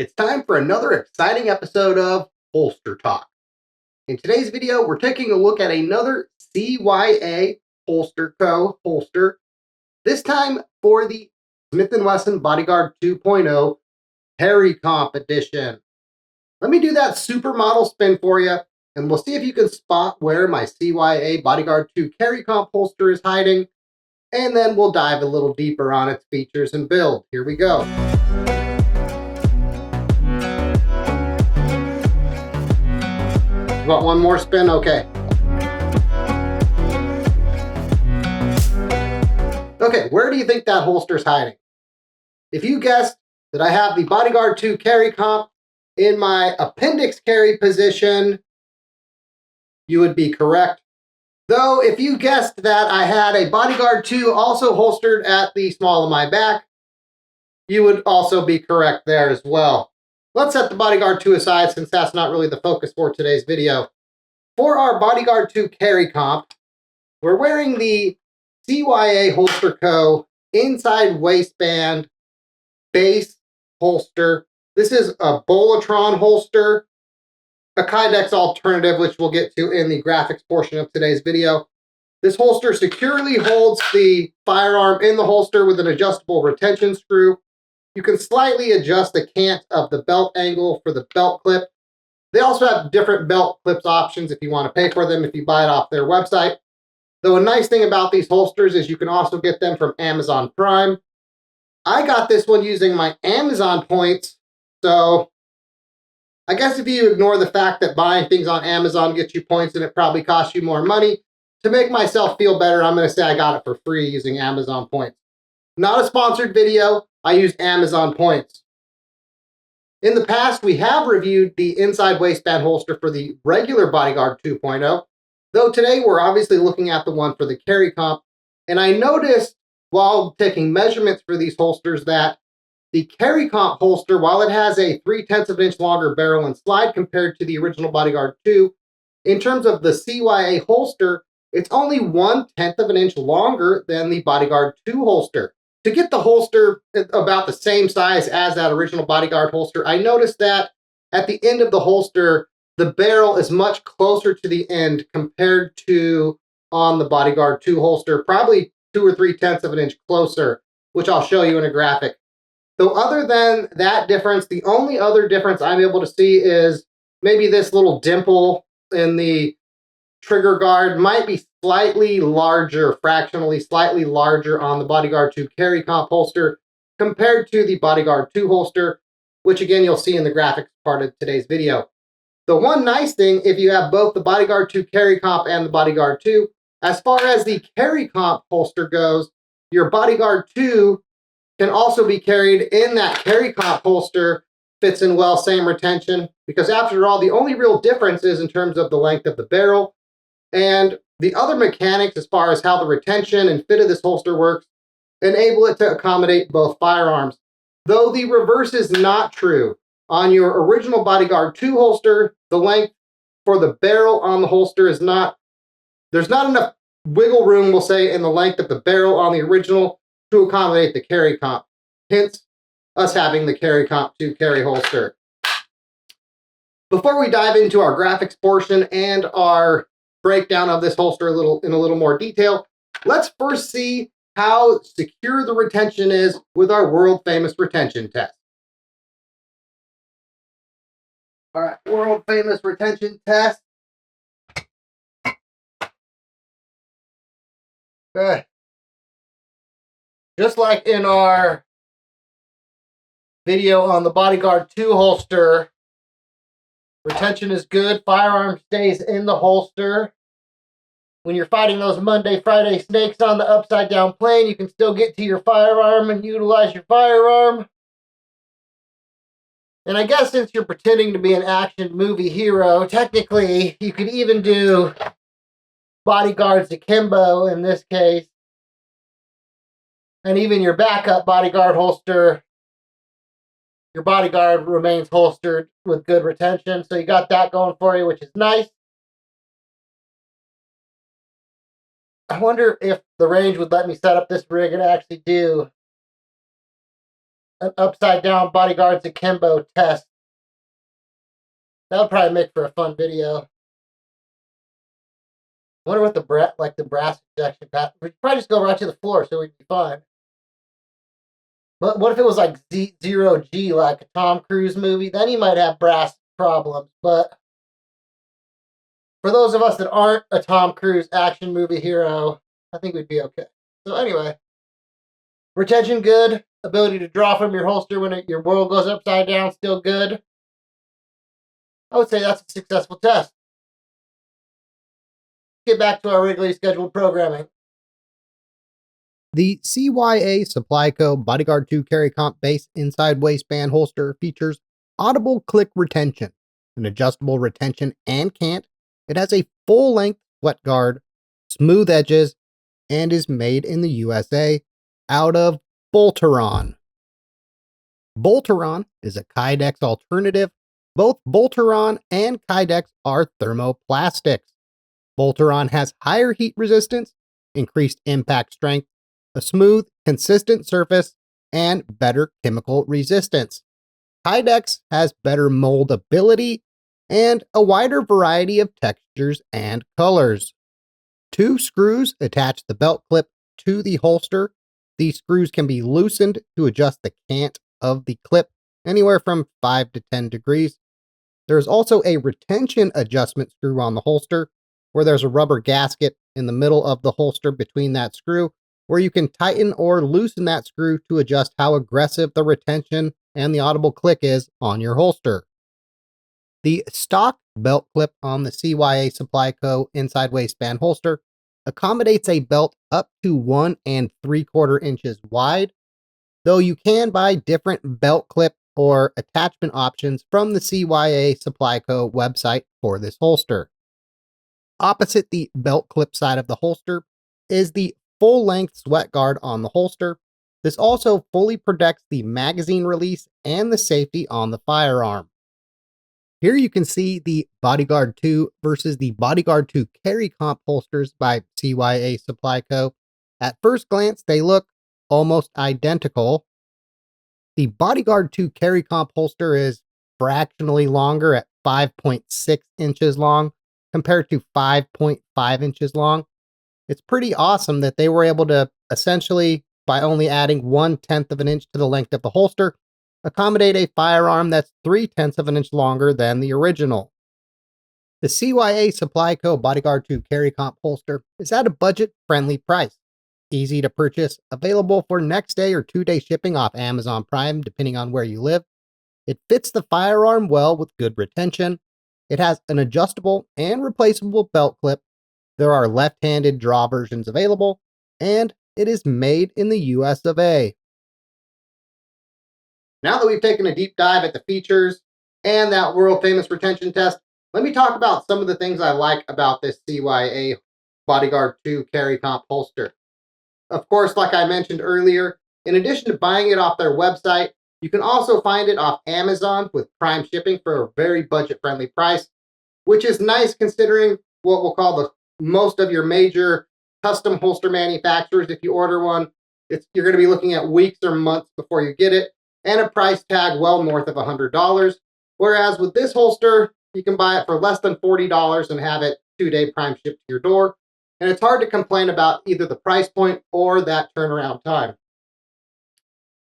It's time for another exciting episode of Holster Talk. In today's video, we're taking a look at another CYA Holster Co. holster, this time for the Smith & Wesson Bodyguard 2.0 Carry Comp Edition. Let me do that supermodel spin for you, and we'll see if you can spot where my CYA Bodyguard 2 Carry Comp holster is hiding, and then we'll dive a little deeper on its features and build. Here we go. You want one more spin? Okay. Okay, where do you think that holster's hiding? If you guessed that I have the Bodyguard 2 Carry Comp in my appendix carry position, you would be correct. Though, if you guessed that I had a Bodyguard 2 also holstered at the small of my back, you would also be correct there as well. Let's set the Bodyguard 2 aside since that's not really the focus for today's video. For our Bodyguard 2 Carry Comp, we're wearing the CYA Holster Co. inside waistband base holster. This is a Bolatron holster, a Kydex alternative, which we'll get to in the graphics portion of today's video. This holster securely holds the firearm in the holster with an adjustable retention screw. You can slightly adjust the cant of the belt angle for the belt clip. They also have different belt clips options if you want to pay for them if you buy it off their website. Though a nice thing about these holsters is you can also get them from Amazon Prime. I got this one using my Amazon points, so I guess if you ignore the fact that buying things on Amazon gets you points and it probably costs you more money, to make myself feel better, I'm going to say I got it for free using Amazon points. Not a sponsored video. I used Amazon points. In the past, we have reviewed the inside waistband holster for the regular Bodyguard 2.0, though today we're obviously looking at the one for the Carry Comp, and I noticed while taking measurements for these holsters that the Carry Comp holster, while it has a 3/10 of an inch longer barrel and slide compared to the original Bodyguard 2, in terms of the CYA holster, it's only 1/10 of an inch longer than the Bodyguard 2 holster. To get the holster about the same size as that original Bodyguard holster, I noticed that at the end of the holster, the barrel is much closer to the end compared to on the Bodyguard 2 holster, probably 2 or 3/10 of an inch closer, which I'll show you in a graphic. So other than that difference, the only other difference I'm able to see is maybe this little dimple in the trigger guard might be slightly larger, fractionally slightly larger on the Bodyguard 2 Carry Comp holster compared to the Bodyguard 2 holster, which again you'll see in the graphics part of today's video. The one nice thing, if you have both the Bodyguard 2 Carry Comp and the Bodyguard 2, as far as the Carry Comp holster goes, your Bodyguard 2 can also be carried in that Carry Comp holster, fits in well, same retention, because after all, the only real difference is in terms of the length of the barrel, and the other mechanics as far as how the retention and fit of this holster works enable it to accommodate both firearms. Though the reverse is not true. On your original Bodyguard 2 holster, the length for the barrel on the holster is not, there's not enough wiggle room, we'll say, in the length of the barrel on the original to accommodate the Carry Comp. Hence, us having the Carry Comp 2 carry holster. Before we dive into our graphics portion and our breakdown of this holster in a little more detail, let's first see how secure the retention is with our world famous retention test. All right, world famous retention test. Okay. Just like in our video on the Bodyguard 2 holster, retention is good. Firearm stays in the holster. When you're fighting those Monday, Friday snakes on the upside down plane, you can still get to your firearm and utilize your firearm. And I guess since you're pretending to be an action movie hero, technically you could even do Bodyguards akimbo in this case. And even your backup Bodyguard holster, your Bodyguard remains holstered with good retention. So you got that going for you, which is nice. I wonder if the range would let me set up this rig and actually do an upside down Bodyguard's akimbo test. That would probably make for a fun video. I wonder what the brass ejection pattern. We'd probably just go right to the floor, so we'd be fine. But what if it was like zero G, like a Tom Cruise movie? Then you might have brass problems. But for those of us that aren't a Tom Cruise action movie hero, I think we'd be okay. So anyway, retention good. Ability to draw from your holster when your world goes upside down, still good. I would say that's a successful test. Get back to our regularly scheduled programming. The CYA Supply Co. Bodyguard 2 Carry Comp Base Inside Waistband Holster features audible click retention, an adjustable retention and cant. It has a full-length sweat guard, smooth edges, and is made in the USA out of Boltaron. Boltaron is a Kydex alternative. Both Boltaron and Kydex are thermoplastics. Boltaron has higher heat resistance, increased impact strength, a smooth, consistent surface, and better chemical resistance. Kydex has better moldability and a wider variety of textures and colors. 2 screws attach the belt clip to the holster. These screws can be loosened to adjust the cant of the clip anywhere from 5 to 10 degrees. There is also a retention adjustment screw on the holster, where there's a rubber gasket in the middle of the holster between that screw, where you can tighten or loosen that screw to adjust how aggressive the retention and the audible click is on your holster. The stock belt clip on the CYA Supply Co. Inside Waistband holster accommodates a belt up to 1 3/4 inches wide, though you can buy different belt clip or attachment options from the CYA Supply Co. website for this holster. Opposite the belt clip side of the holster is the full-length sweat guard on the holster. This also fully protects the magazine release and the safety on the firearm. Here you can see the Bodyguard 2 versus the Bodyguard 2 Carry Comp holsters by CYA Supply Co. At first glance, they look almost identical. The Bodyguard 2 Carry Comp holster is fractionally longer at 5.6 inches long compared to 5.5 inches long. It's pretty awesome that they were able to essentially, by only adding 1/10 of an inch to the length of the holster, accommodate a firearm that's 3/10 of an inch longer than the original. The CYA Supply Co. Bodyguard 2 Carry Comp holster is at a budget-friendly price. Easy to purchase, available for next day or 2-day shipping off Amazon Prime, depending on where you live. It fits the firearm well with good retention. It has an adjustable and replaceable belt clip. There are left-handed draw versions available, and it is made in the US of A. Now that we've taken a deep dive at the features and that world-famous retention test, let me talk about some of the things I like about this CYA Bodyguard 2 Carry Comp holster. Of course, like I mentioned earlier, in addition to buying it off their website, you can also find it off Amazon with Prime shipping for a very budget-friendly price, which is nice considering what we'll call the most of your major custom holster manufacturers. If you order one, you're going to be looking at weeks or months before you get it, and a price tag well north of $100. Whereas with this holster, you can buy it for less than $40 and have it 2-day Prime shipped to your door. And it's hard to complain about either the price point or that turnaround time.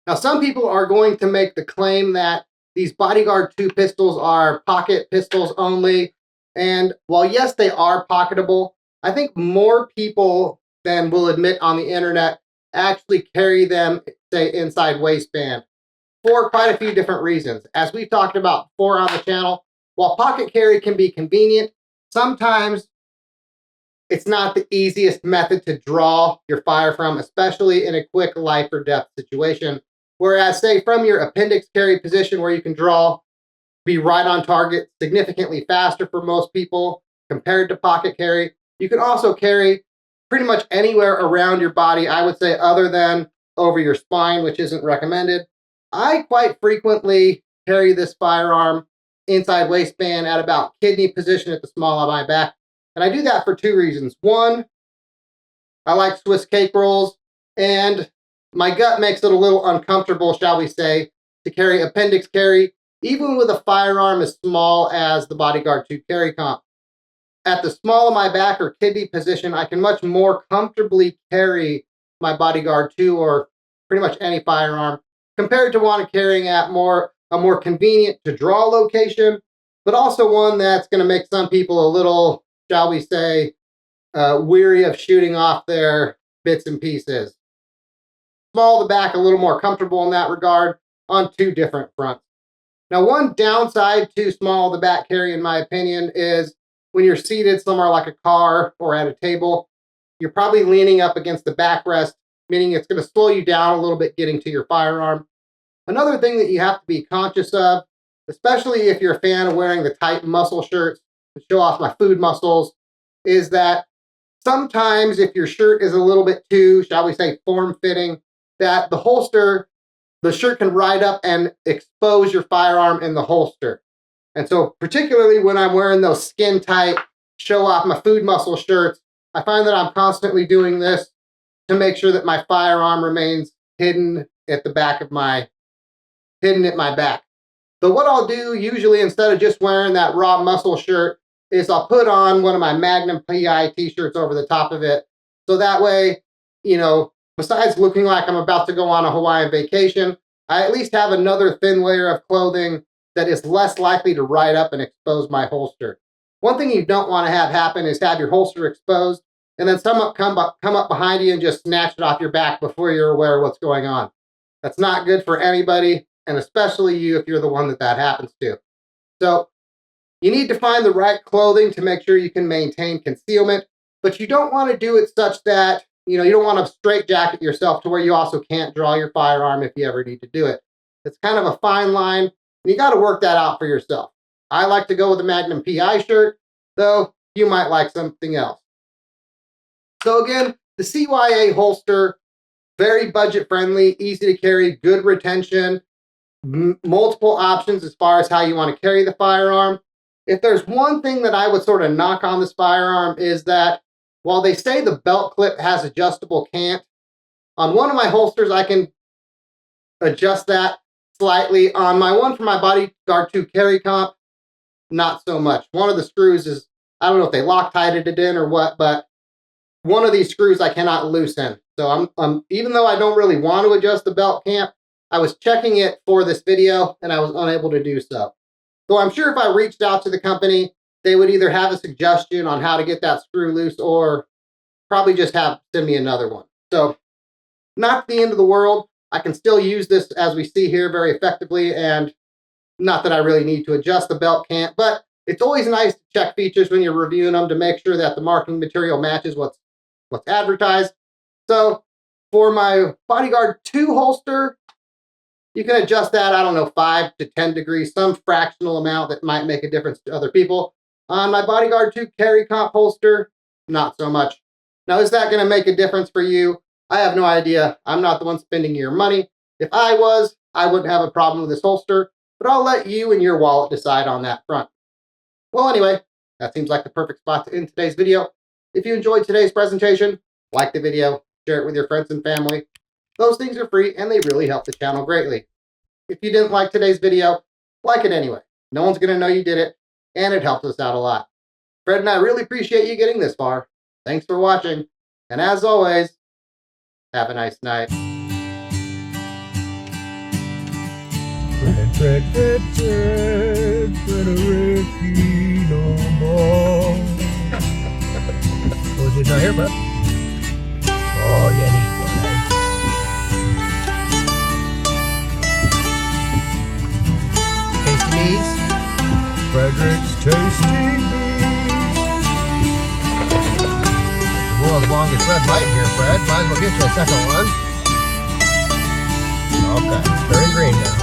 Now, some people are going to make the claim that these Bodyguard 2 pistols are pocket pistols only. And while yes, they are pocketable, I think more people than will admit on the internet actually carry them, say, inside waistband for quite a few different reasons. As we've talked about before on the channel, while pocket carry can be convenient, sometimes it's not the easiest method to draw your fire from, especially in a quick life or death situation. Whereas, say, from your appendix carry position where you can draw, be right on target significantly faster for most people compared to pocket carry. You can also carry pretty much anywhere around your body, I would say, other than over your spine, which isn't recommended. I quite frequently carry this firearm inside waistband at about kidney position at the small of my back. And I do that for 2 reasons. One, I like Swiss cake rolls, and my gut makes it a little uncomfortable, shall we say, to carry appendix carry, even with a firearm as small as the Bodyguard 2 carry comp. At the small of my back or kidney position, I can much more comfortably carry my Bodyguard 2 or pretty much any firearm compared to one carrying at a more convenient to draw location, but also one that's going to make some people a little, shall we say, weary of shooting off their bits and pieces. Small the back, a little more comfortable in that regard on two different fronts. Now, one downside to small the back carry, in my opinion, is when you're seated somewhere like a car or at a table, you're probably leaning up against the backrest, meaning it's going to slow you down a little bit getting to your firearm. Another thing that you have to be conscious of, especially if you're a fan of wearing the tight muscle shirts to show off my food muscles, is that sometimes if your shirt is a little bit too, shall we say, form-fitting, that the shirt can ride up and expose your firearm in the holster. And so particularly when I'm wearing those skin-tight, show off my food muscle shirts, I find that I'm constantly doing this to make sure that my firearm remains hidden at my back. So what I'll do usually, instead of just wearing that raw muscle shirt, is I'll put on one of my Magnum PI t-shirts over the top of it. So that way, besides looking like I'm about to go on a Hawaiian vacation, I at least have another thin layer of clothing that is less likely to ride up and expose my holster. One thing you don't want to have happen is have your holster exposed and then someone come up behind you and just snatch it off your back before you're aware of what's going on. That's not good for anybody, and especially you if you're the one that happens to. So you need to find the right clothing to make sure you can maintain concealment, but you don't want to do it such that you don't want to straitjacket yourself to where you also can't draw your firearm if you ever need to do it. It's kind of a fine line, and you got to work that out for yourself. I like to go with a Magnum PI shirt, though you might like something else. So again, the CYA holster, very budget friendly, easy to carry, good retention, multiple options as far as how you want to carry the firearm. If there's one thing that I would sort of knock on this firearm is that while they say the belt clip has adjustable cant, on one of my holsters I can adjust that slightly. On my one for my Bodyguard 2 carry comp, not so much. One of the screws is, I don't know if they Loctited it in or what, but one of these screws I cannot loosen. So I'm even though I don't really want to adjust the belt clamp, I was checking it for this video and I was unable to do so. So I'm sure if I reached out to the company, they would either have a suggestion on how to get that screw loose or probably just send me another one. So not the end of the world. I can still use this, as we see here, very effectively, and not that I really need to adjust the belt clamp, but it's always nice to check features when you're reviewing them to make sure that the marking material matches what's advertised. So for my Bodyguard 2 holster, you can adjust that, 5 to 10 degrees, some fractional amount that might make a difference to other people. On my Bodyguard 2 carry comp holster, not so much. Now, is that going to make a difference for you? I have no idea. I'm not the one spending your money. If I was, I wouldn't have a problem with this holster, but I'll let you and your wallet decide on that front. Well, anyway, that seems like the perfect spot to end today's video. If you enjoyed today's presentation, like the video, share it with your friends and family. Those things are free and they really help the channel greatly. If you didn't like today's video, like it anyway. No one's going to know you did it, and it helps us out a lot. Fred and I really appreciate you getting this far. Thanks for watching, and as always, have a nice night. Fred, no more. Was it not here, bud? Oh, yeah, neat one, eh? Tasty Bees. Frederick's Tasty Bees. The world's longest red light here, Fred. Might as well get you a second one. Okay, turning green now.